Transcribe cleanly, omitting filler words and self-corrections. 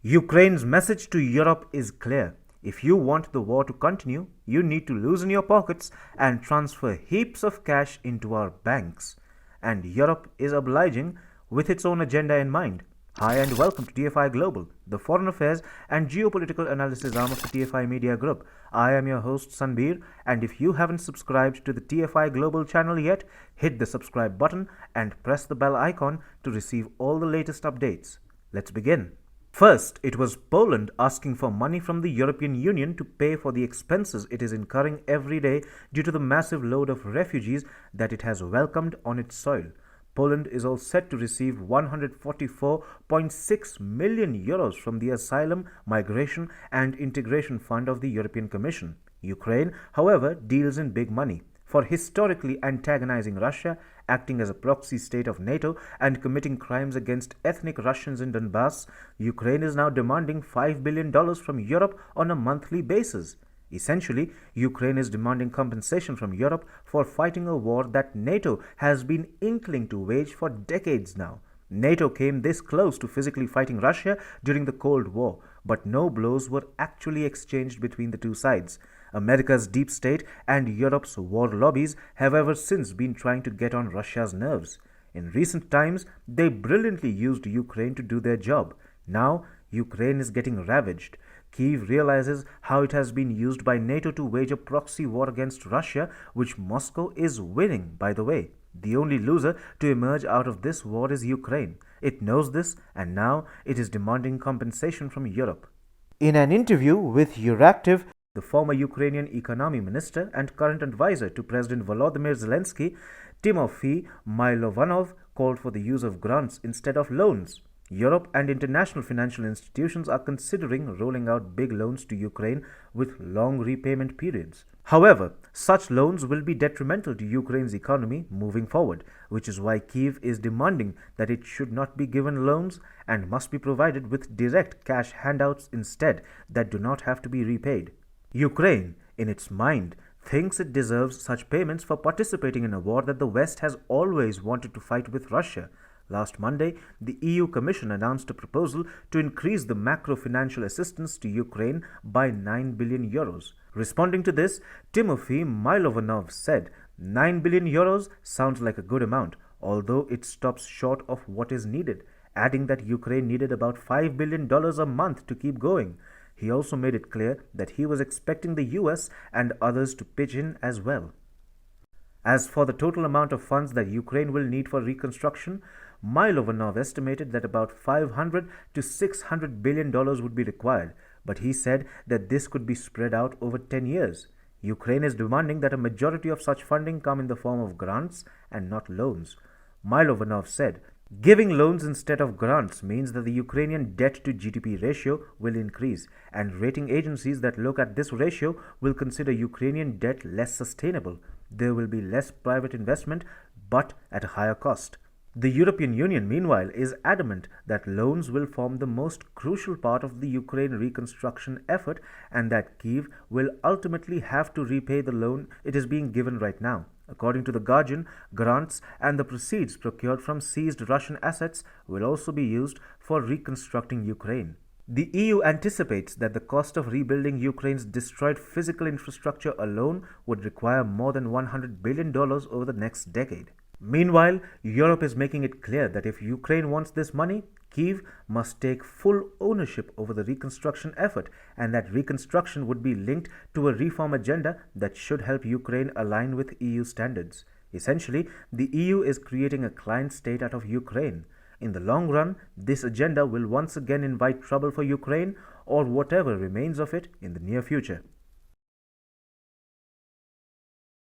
Ukraine's message to Europe is clear. If you want the war to continue, you need to loosen your pockets and transfer heaps of cash into our banks. And Europe is obliging with its own agenda in mind. Hi and welcome to TFI Global, the foreign affairs and geopolitical analysis arm of the TFI Media Group. I am your host Sanbir, and if you haven't subscribed to the TFI Global channel yet, hit the subscribe button and press the bell icon to receive all the latest updates. Let's begin. First, it was Poland asking for money from the European Union to pay for the expenses it is incurring every day due to the massive load of refugees that it has welcomed on its soil. Poland is all set to receive 144.6 million euros from the Asylum, Migration and Integration Fund of the European Commission. Ukraine, however, deals in big money. For historically antagonizing Russia, acting as a proxy state of NATO, and committing crimes against ethnic Russians in Donbass, Ukraine is now demanding $5 billion from Europe on a monthly basis. Essentially, Ukraine is demanding compensation from Europe for fighting a war that NATO has been inkling to wage for decades now. NATO came this close to physically fighting Russia during the Cold War, but no blows were actually exchanged between the two sides. America's deep state and Europe's war lobbies have ever since been trying to get on Russia's nerves. In recent times, they brilliantly used Ukraine to do their job. Now, Ukraine is getting ravaged. Kyiv realizes how it has been used by NATO to wage a proxy war against Russia, which Moscow is winning, by the way. The only loser to emerge out of this war is Ukraine. It knows this, and now it is demanding compensation from Europe. In an interview with Euractiv, the former Ukrainian economy minister and current advisor to President Volodymyr Zelensky, Timofey Mylovanov, called for the use of grants instead of loans. Europe and international financial institutions are considering rolling out big loans to Ukraine with long repayment periods. However, such loans will be detrimental to Ukraine's economy moving forward, which is why Kyiv is demanding that it should not be given loans and must be provided with direct cash handouts instead that do not have to be repaid. Ukraine, in its mind, thinks it deserves such payments for participating in a war that the West has always wanted to fight with Russia. Last Monday, the EU Commission announced a proposal to increase the macro-financial assistance to Ukraine by 9 billion euros. Responding to this, Timofey Mylovanov said, 9 billion euros sounds like a good amount, although it stops short of what is needed, adding that Ukraine needed about $5 billion a month to keep going. He also made it clear that he was expecting the US and others to pitch in as well. As for the total amount of funds that Ukraine will need for reconstruction, Mylovanov estimated that about $500 to $600 billion would be required, but he said that this could be spread out over 10 years. Ukraine is demanding that a majority of such funding come in the form of grants and not loans. Mylovanov said, giving loans instead of grants means that the Ukrainian debt to GDP ratio will increase, and rating agencies that look at this ratio will consider Ukrainian debt less sustainable. There will be less private investment, but at a higher cost. The European Union, meanwhile, is adamant that loans will form the most crucial part of the Ukraine reconstruction effort and that Kyiv will ultimately have to repay the loan it is being given right now. According to The Guardian, grants and the proceeds procured from seized Russian assets will also be used for reconstructing Ukraine. The EU anticipates that the cost of rebuilding Ukraine's destroyed physical infrastructure alone would require more than $100 billion over the next decade. Meanwhile, Europe is making it clear that if Ukraine wants this money, Kyiv must take full ownership over the reconstruction effort, and that reconstruction would be linked to a reform agenda that should help Ukraine align with EU standards. Essentially, the EU is creating a client state out of Ukraine. In the long run, this agenda will once again invite trouble for Ukraine or whatever remains of it in the near future.